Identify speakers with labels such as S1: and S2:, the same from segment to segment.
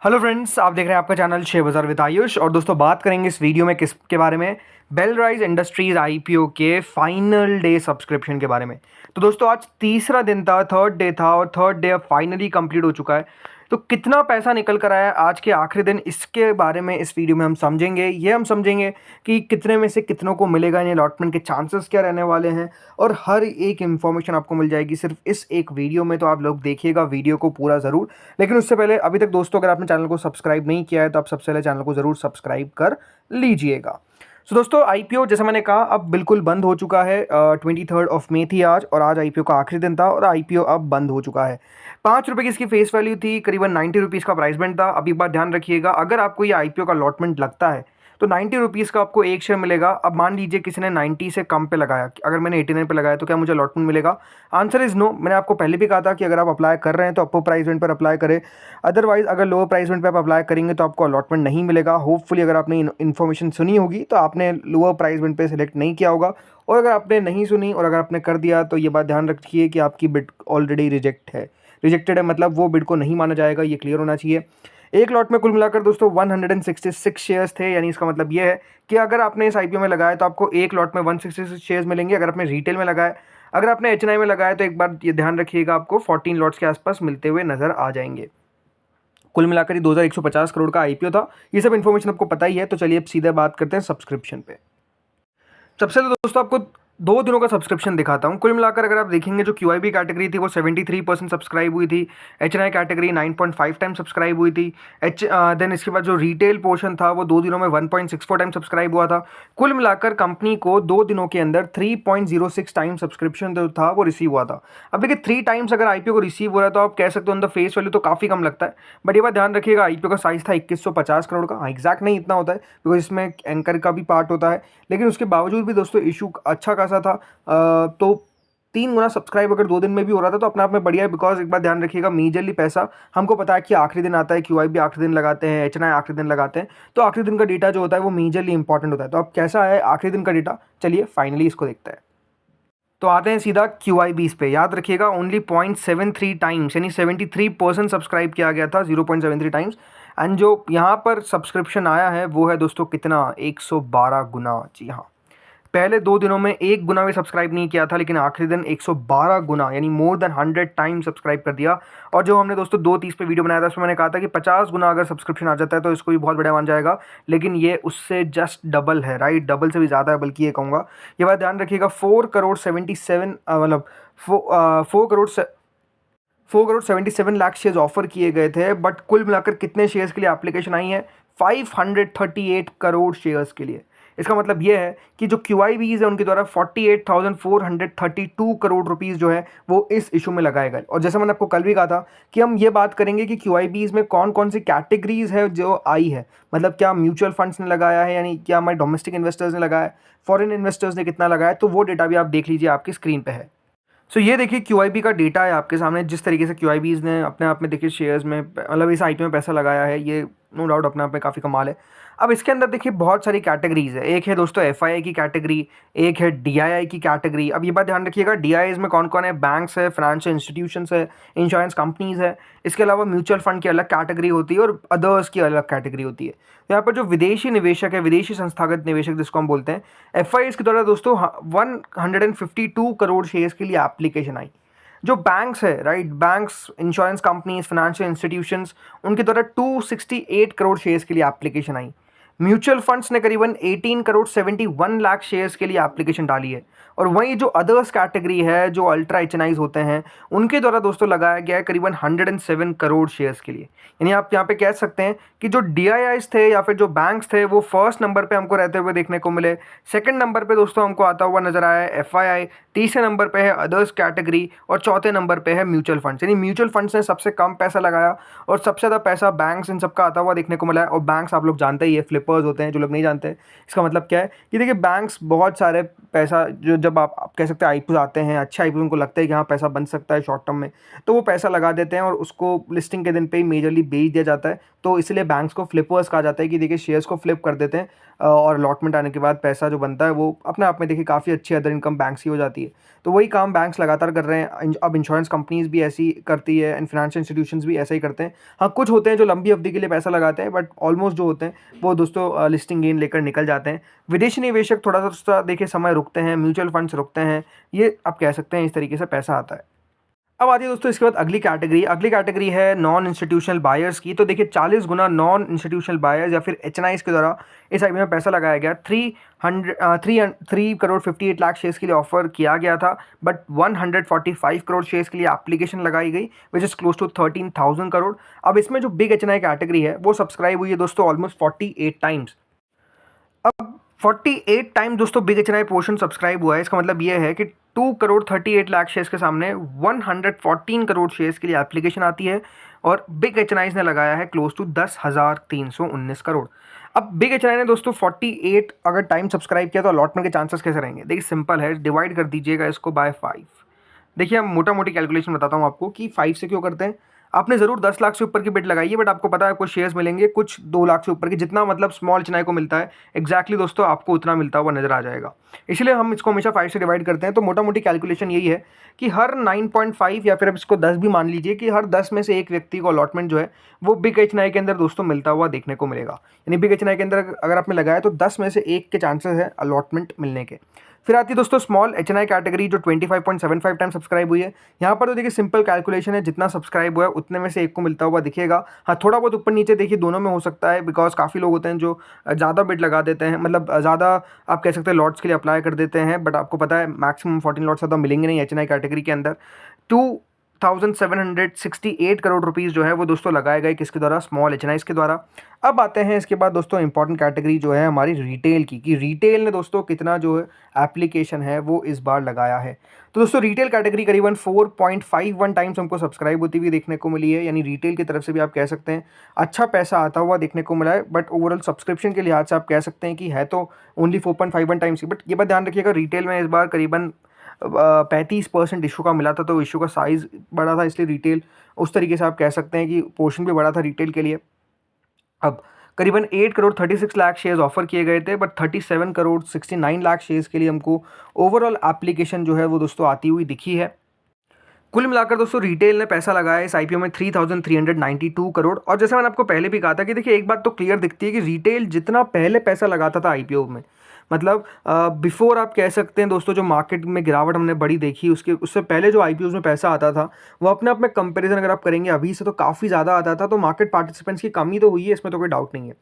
S1: Hello friends, आप देख रहे हैं आपका चैनल शेयर बाजार विद आयुष। और दोस्तों, बात करेंगे इस वीडियो में किसके बारे में? बेलराइज इंडस्ट्रीज आईपीओ के फाइनल डे सब्सक्रिप्शन के बारे में। तो दोस्तों, आज तीसरा दिन था, थर्ड डे था और थर्ड डे अब फाइनली कंप्लीट हो चुका है। तो कितना पैसा निकल कर आया आज के आखिरी दिन, इसके बारे में इस वीडियो में हम समझेंगे। ये हम समझेंगे कि कितने में से कितनों को मिलेगा, इन अलॉटमेंट के चांसेस क्या रहने वाले हैं, और हर एक इन्फॉर्मेशन आपको मिल जाएगी सिर्फ इस एक वीडियो में। तो आप लोग देखिएगा वीडियो को पूरा ज़रूर। लेकिन उससे पहले, अभी तक दोस्तों अगर आपने चैनल को सब्सक्राइब नहीं किया है तो आप सबसे पहले चैनल को ज़रूर सब्सक्राइब कर लीजिएगा। सो दोस्तों, आईपीओ जैसा मैंने कहा अब बिल्कुल बंद हो चुका है। 23 मई थी आज, और आज आईपीओ का आखिरी दिन था और आईपीओ अब बंद हो चुका है। ₹5 की इसकी फेस वैल्यू थी, करीबन ₹90 का प्राइस बैंड था। अब एक बात ध्यान रखिएगा, अगर आपको ये आईपीओ का अलॉटमेंट लगता है तो ₹90 का आपको एक शेयर मिलेगा। अब मान लीजिए किसी ने 90 से कम पे लगाया, अगर मैंने 89 पे लगाया तो क्या मुझे अलॉटमेंट मिलेगा? Answer is no. मैंने आपको पहले भी कहा था कि अगर आप अप्लाई कर रहे हैं तो अपर प्राइस बैंड पर अप्लाई करें, अदरवाइज अगर लोअर प्राइस बैंड पर आप अप्लाई करेंगे तो आपको अलॉटमेंट नहीं मिलेगा। होपफुली अगर आपने इन्फॉर्मेशन सुनी होगी तो आपने लोअर प्राइस बैंड पे सिलेक्ट नहीं किया होगा, और अगर आपने नहीं सुनी और अगर आपने कर दिया तो ये बात ध्यान रखिए कि आपकी बिड ऑलरेडी रिजेक्टेड है, मतलब वो बिड को नहीं माना जाएगा। ये क्लियर होना चाहिए। एक लॉट में कुल मिलाकर दोस्तों 166 शेयर्स थे, यानी इसका मतलब ये है कि अगर आपने इस आईपीओ में लगाया तो आपको एक लॉट में 166 शेयर्स मिलेंगे। अगर आपने रिटेल में लगाया, अगर आपने एचएनआई में लगाया तो एक बार ये ध्यान रखिएगा, आपको 14 लॉट्स के आसपास मिलते हुए नजर आ जाएंगे। कुल मिलाकर ये 2150 करोड़ का आईपीओ था। ये सब इन्फॉर्मेशन आपको पता ही है। तो चलिए अब सीधे बात करते हैं सब्सक्रिप्शन पे। सबसे पहले दोस्तों आपको 2 दिनों का सब्सक्रिप्शन दिखाता हूँ। कुल मिलाकर अगर आप देखेंगे, जो क्यूआईबी कैटेगरी थी वो 73% सब्सक्राइब हुई थी। एचएनआई कैटेगरी 9.5 टाइम सब्सक्राइब हुई थी। देन इसके बाद जो रिटेल पोर्शन था वो 2 दिनों में 1.64 टाइम सब्सक्राइब हुआ था। कुल मिलाकर कंपनी को 2 दिनों के अंदर 3.06 टाइम सब्सक्रिप्शन जो था वो रिसीव हुआ था। अब देखिए, 3 टाइम्स अगर आईपीओ को रिसीव हो रहा है तो आप कह सकते हो ऑन द फेस वैल्यू तो काफ़ी कम लगता है। बट ये बात ध्यान रखिएगा, आईपीओ का साइज था 2150 करोड़ का। हाँ, एग्जैक्ट नहीं इतना होता है बिकॉज इसमें एंकर का भी पार्ट होता है, लेकिन उसके बावजूद भी दोस्तों इशू अच्छा खासा था। तो 3 गुना सब्सक्राइब अगर 2 दिन में भी हो रहा था तो अपने आप में बढ़िया है। बिकॉज एक बात ध्यान रखिएगा, मेजरली पैसा हमको पता है कि आखिरी दिन आता है, क्यूआई भी आखिरी दिन लगाते हैं, एचएनआई आखिरी दिन लगाते हैं। तो आखिरी दिन का डेटा जो होता है वो मेजरली इंपॉर्टेंट होता है। तो अब कैसा है आखिरी दिन का डेटा, चलिए फाइनली इसको देखते हैं। तो आते हैं सीधा क्यूआईबीस पे। याद रखिएगा, ओनली 0.73 टाइम्स यानी 73% सब्सक्राइब किया गया था, 0.73 टाइम्स। एंड जो यहाँ पर सब्सक्रिप्शन आया है वो है दोस्तों कितना, 112 गुना। जी हाँ, पहले 2 दिनों में 1 गुना भी सब्सक्राइब नहीं किया था, लेकिन आखिरी दिन 112 गुना यानी मोर देन 100 टाइम सब्सक्राइब कर दिया। और जो हमने दोस्तों 2:30 पे वीडियो बनाया था उसमें मैंने कहा था कि 50 गुना अगर सब्सक्रिप्शन आ जाता है तो इसको भी बहुत बड़ा मान जाएगा, लेकिन ये उससे जस्ट डबल है। राइट, डबल से भी ज़्यादा है, बल्कि ये कहूँगा। ये बात ध्यान रखिएगा, 4 करोड़ 77 लाख शेयर्स ऑफर किए गए थे। बट कुल मिलाकर कितने शेयर्स के लिए एप्लीकेशन आई है? 538 करोड़ शेयर्स के लिए। इसका मतलब ये है कि जो क्यूआईबीज है उनके द्वारा 48,432 करोड़ रुपीस जो है वो इस इशू में लगाए गए। और जैसे मैंने आपको कल भी कहा था कि हम ये बात करेंगे कि क्यूआईबीज में कौन कौन सी कैटेगरीज है जो आई है। मतलब क्या म्यूचुअल फंड्स ने लगाया है, यानी क्या हमारे डोमेस्टिक इन्वेस्टर्स ने लगाया है, फॉरेन इन्वेस्टर्स ने कितना लगाया है, तो वो डेटा भी आप देख लीजिए, आपकी स्क्रीन पे है। सो ये देखिए क्यूआईबी का डेटा है आपके सामने। जिस तरीके से क्यूआईबीज ने अपने आप में देखिए शेयर्स में, मतलब इस आईपीओ में पैसा लगाया है, ये नो डाउट अपने आप में काफ़ी कमाल है। अब इसके अंदर देखिए बहुत सारी कैटेगरीज है। एक है दोस्तों एफआईआई की कैटेगरी, एक है डीआईआई की कैटेगरी। अब ये बात ध्यान रखिएगा, डीआईआईज में कौन कौन है? बैंक्स है, फाइनेंशियल इंस्टीट्यूशंस है, इंश्योरेंस कंपनीज है। इसके अलावा म्यूचुअल फंड की अलग कैटेगरी होती है और अदर्स की अलग कैटेगरी होती है। तो यहाँ पर जो विदेशी निवेशक है, विदेशी संस्थागत निवेशक जिसको हम बोलते हैं, एफआईआईज के द्वारा दोस्तों 152 करोड़ शेयर्स के लिए एप्लीकेशन आई। जो बैंक्स है, right, banks, insurance companies, financial institutions, उनके द्वारा 268 करोड़ शेयर्स के लिए एप्लीकेशन आई। म्यूचुअल फंड्स ने करीबन 18 करोड़ 71 लाख शेयर्स के लिए एप्लीकेशन डाली है। और वहीं जो अदर्स कैटेगरी है, जो अल्ट्रा एचएनआईज होते हैं, उनके द्वारा दोस्तों लगाया गया है करीबन 107 करोड़ शेयर्स के लिए। यानी आप यहाँ पे कह सकते हैं कि जो डीआईआईज थे या फिर जो बैंक्स थे वो फर्स्ट नंबर पे हमको रहते हुए देखने को मिले। सेकंड नंबर पे दोस्तों हमको आता हुआ नजर आया है एफआईआई, तीसरे नंबर पे है अदर्स कैटेगरी, और चौथे नंबर पे है म्यूचुअल फंड्स। यानी म्यूचुअल फंड्स ने सबसे कम पैसा लगाया और सबसे ज़्यादा पैसा बैंक्स इन सबका आता हुआ देखने को मिला है। और बैंक्स आप लोग जानते ही है, फ्लिप फ्लिपर्स होते हैं, जो लोग नहीं जानते इसका मतलब क्या है कि देखिए बैंक्स बहुत सारे पैसा जो जब आप कह सकते हैं आईपीओ आते हैं, अच्छे आईपीओ उनको लगता है कि हाँ पैसा बन सकता है शॉर्ट टर्म में, तो वो पैसा लगा देते हैं और उसको लिस्टिंग के दिन पे ही मेजरली बेच दिया जाता है। तो इसलिए बैंक्स को फ्लिपर्स कहा जाता है कि देखिए शेयर्स को फ्लिप कर देते हैं और अलॉटमेंट आने के बाद पैसा जो बनता है वो अपने आप में देखिए काफ़ी अच्छी अदर इनकम बैंक्स की हो जाती है। तो वही काम बैंक्स लगातार कर रहे हैं। अब इंश्योरेंस कंपनीज़ भी ऐसी करती है एंड फाइनेंशियल इंस्टीट्यूशंस भी ऐसा ही करते हैं। हाँ, कुछ होते हैं जो लंबी अवधि के लिए पैसा लगाते हैं, बट ऑलमोस्ट जो होते हैं वो दोस्तों लिस्टिंग गेन लेकर निकल जाते हैं। विदेशी निवेशक थोड़ा सा देखिए समय रुकते हैं, म्यूचुअल फंड्स रुकते हैं, ये आप कह सकते हैं इस तरीके से पैसा आता है। अब आती है दोस्तों इसके बाद अगली कैटेगरी है नॉन इंस्टीट्यूशनल बायर्स की। तो देखिए 40 गुना नॉन इंस्टीट्यूशनल बायर्स या फिर एचएनआईज के द्वारा इस आईपीओ में पैसा लगाया गया। 3 करोड़ 58 लाख शेयर्स के लिए ऑफर किया गया था, बट 145 करोड़ शेयर्स के लिए एप्लीकेशन लगाई गई, which is close to 13,000 crore. अब इसमें जो बिग एचएनआई कैटेगरी है वो सब्सक्राइब हुई है दोस्तों ऑलमोस्ट 48 टाइम्स। अब 48 टाइम दोस्तों बिग एचएनआई पोर्शन सब्सक्राइब हुआ है। इसका मतलब ये है कि 2 करोड़ 38 लाख शेयर्स के सामने 114 करोड़ शेयर्स के लिए एप्लीकेशन आती है और बिग एचएनआई ने लगाया है क्लोज टू 10,319 करोड़। अब बिग एचएनआई ने दोस्तों 48 अगर टाइम सब्सक्राइब किया तो अलॉटमेंट के चांसेस कैसे रहेंगे? देखिए सिंपल है, डिवाइड कर दीजिएगा इसको बाय 5। देखिए हम मोटा मोटी कैलकुलेशन बताता हूँ आपको कि 5 से क्यों करते हैं। आपने ज़रूर 10 लाख से ऊपर की बिड लगाई है, बट आपको पता है आपको शेयर्स मिलेंगे कुछ 2 लाख से ऊपर की, जितना मतलब स्मॉल एचएनआई को मिलता है एग्जैक्टली दोस्तों आपको उतना मिलता हुआ नजर आ जाएगा। इसलिए हम इसको हमेशा 5 से डिवाइड करते हैं। तो मोटा मोटी कैलकुलेशन यही है कि हर 9.5 या फिर अब इसको 10 भी मान लीजिए कि हर 10 में से एक व्यक्ति को अलॉटमेंट जो है वो बिग एचएनआई के अंदर दोस्तों मिलता हुआ देखने को मिलेगा। यानी बिग एचएनआई के अंदर अगर आपने लगाया तो 10 में से एक के चांसेस है अलॉटमेंट मिलने के। फिर आती है दोस्तों स्मॉल एचएनआई कैटेगरी जो 25.75 टाइम सब्सक्राइब हुई है। यहाँ पर तो देखिए सिंपल कैलकुलेशन है, जितना सब्सक्राइब हुआ है उतने में से एक को मिलता हुआ दिखेगा। हाँ, थोड़ा बहुत ऊपर नीचे देखिए दोनों में हो सकता है, बिकॉज काफ़ी लोग होते हैं जो ज़्यादा बिड लगा देते हैं, मतलब ज़्यादा आप कह सकते हैं लॉट्स के लिए अप्लाई कर देते हैं, बट आपको पता है मैक्सिमम 14 लॉट्स ज़्यादा मिलेंगे नहीं एचएनआई कैटेगरी के अंदर। 2,768 करोड़ रुपीज़ जो है वो दोस्तों लगाए गए किसके द्वारा? स्मॉल एचएनआईज के द्वारा। अब आते हैं इसके बाद दोस्तों इंपॉर्टेंट कैटेगरी जो है हमारी रिटेल की, कि रिटेल ने दोस्तों कितना जो है एप्लीकेशन है वो इस बार लगाया है। तो दोस्तों रिटेल कैटेगरी करीबन 4.51 टाइम्स हमको सब्सक्राइब होती हुई देखने को मिली है। यानी रिटेल की तरफ से भी आप कह सकते हैं अच्छा पैसा आता हुआ देखने को मिला है, बट ओवरऑल सब्सक्रिप्शन के लिहाज से आप कह सकते हैं कि है तो ओनली 4.51 टाइम्स की। बट ये बात ध्यान रखिएगा रिटेल में इस बार करीबन 35% इशू का मिला था, तो इशू का साइज़ बड़ा था, इसलिए रिटेल उस तरीके से आप कह सकते हैं कि पोर्शन भी बड़ा था रिटेल के लिए। अब करीबन 8 करोड़ 36 लाख शेयर्स ऑफर किए गए थे, बट 37 करोड़ 69 लाख शेयर्स के लिए हमको ओवरऑल एप्लीकेशन जो है वो दोस्तों आती हुई दिखी है। कुल मिलाकर दोस्तों रिटेल ने पैसा लगाया इस आईपीओ में 3,392 करोड़। और जैसे मैंने आपको पहले भी कहा था कि देखिए एक बात तो क्लियर दिखती है कि रिटेल जितना पहले पैसा लगाता था आईपीओ में, मतलब बिफोर आप कह सकते हैं दोस्तों जो मार्केट में गिरावट हमने बड़ी देखी उससे पहले जो आईपीओ में पैसा आता था वो अपने आप में कंपैरिजन अगर आप करेंगे अभी से तो काफ़ी ज़्यादा आता था। तो मार्केट पार्टिसिपेंट्स की कमी तो हुई है, इसमें तो कोई डाउट नहीं है,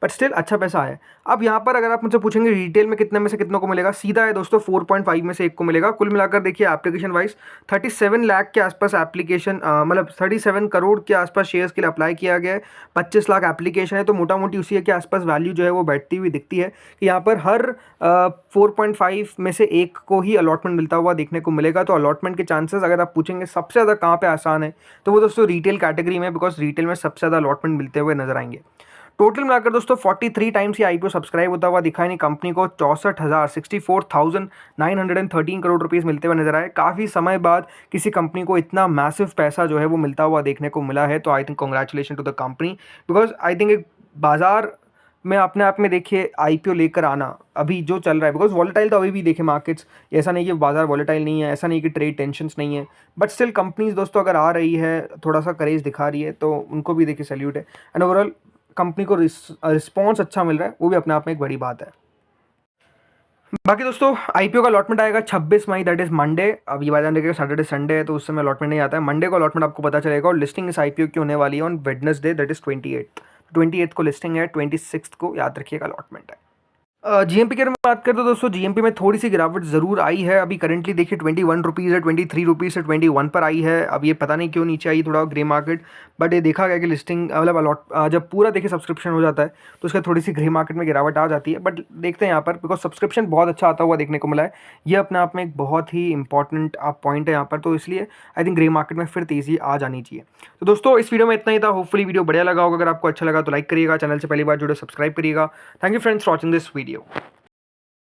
S1: बट स्टिल अच्छा पैसा आया। अब यहाँ पर अगर आप मुझसे पूछेंगे रिटेल में कितने में से कितनों को मिलेगा, सीधा है दोस्तों 4.5 में से एक को मिलेगा। कुल मिलाकर देखिए एप्लीकेशन वाइज 37 लाख के आसपास एप्लीकेशन मतलब 37 करोड़ के आसपास शेयर्स के लिए अप्लाई किया गया है, 25 लाख एप्लीकेशन है, तो मोटा मोटी उसी के आसपास वैल्यू जो है वो बैठती हुई दिखती है कि यहाँ पर हर 4.5 में से एक को ही अलॉटमेंट मिलता हुआ देखने को मिलेगा। तो अलॉटमेंट के चांसेस अगर आप पूछेंगे सबसे ज़्यादा कहाँ पे आसान है तो वो दोस्तों रिटेल कैटेगरी में, बिकॉज रिटेल में सबसे ज़्यादा अलॉटमेंट मिलते हुए नजर आएंगे। टोटल मिलाकर दोस्तों 43 टाइम्स ये आईपीओ सब्सक्राइब होता हुआ दिखा, नहीं कंपनी को 64,913 करोड़ रुपीस मिलते हुए नजर आए। काफ़ी समय बाद किसी कंपनी को इतना मैसिव पैसा जो है वो मिलता हुआ देखने को मिला है, तो I think congratulation to the company, because I think एक बाजार में अपने आप में देखिए आईपीओ लेकर आना अभी जो चल रहा है, बिकॉज वॉलेटाइल तो अभी भी देखिए मार्केट्स, ऐसा नहीं कि बाजार वॉलेटाइल नहीं है, ऐसा नहीं कि ट्रेड टेंशन्स नहीं है, बट स्टिल कंपनीज दोस्तों अगर आ रही है थोड़ा सा करेज दिखा रही है तो उनको भी देखिए सैल्यूट है। एंड ओवरऑल कंपनी को रिस्पॉन्स अच्छा मिल रहा है, वो भी अपने आप में एक बड़ी बात है। बाकी दोस्तों आईपीओ का अलॉटमेंट आएगा 26 मई, दैट इज मंडे। अब ये बात ध्यान रखिएगा सैटरडे संडे है तो उस समय अलॉटमेंट नहीं आता है, मंडे को अलॉटमेंट आपको पता चलेगा। और लिस्टिंग इस आईपीओ की होने वाली है ऑन वेडनेसडे, दैट इज 28 को लिस्टिंग है, 26 को याद रखिएगा अलॉटमेंट है। जीएमपी की अगर मैं बात करें तो दोस्तों जीएमपी में थोड़ी सी गिरावट ज़रूर आई है। अभी करंटली देखिए 21 रुपीज़ है, 23 रुपीज़ से 21 पर आई है। अब ये पता नहीं क्यों नीचे आई, थोड़ा ग्रे मार्केट। बट ये देखा गया कि लिस्टिंग मतलब अलॉट जब पूरा देखिए सब्सक्रिप्शन हो जाता है तो उसका थोड़ी सी ग्रे मार्केट में गिरावट आ जाती है। बट देखते हैं यहाँ पर, बिकॉज सब्सक्रिप्शन बहुत अच्छा आता हुआ देखने को मिला है। ये अपने आप में एक बहुत ही इंपॉर्टेंट आप पॉइंट है यहाँ पर, तो इसलिए आई थिंक ग्रे मार्केट में फिर तेज़ी आ जानी चाहिए। तो दोस्तों इस वीडियो में इतना ही था। होपफुली वीडियो बढ़िया लगा होगा। अगर आपको अच्छा लगा तो लाइक करिएगा, चैनल से पहली बार जुड़े सब्सक्राइब करिएगा। Thank you friends for watching this video.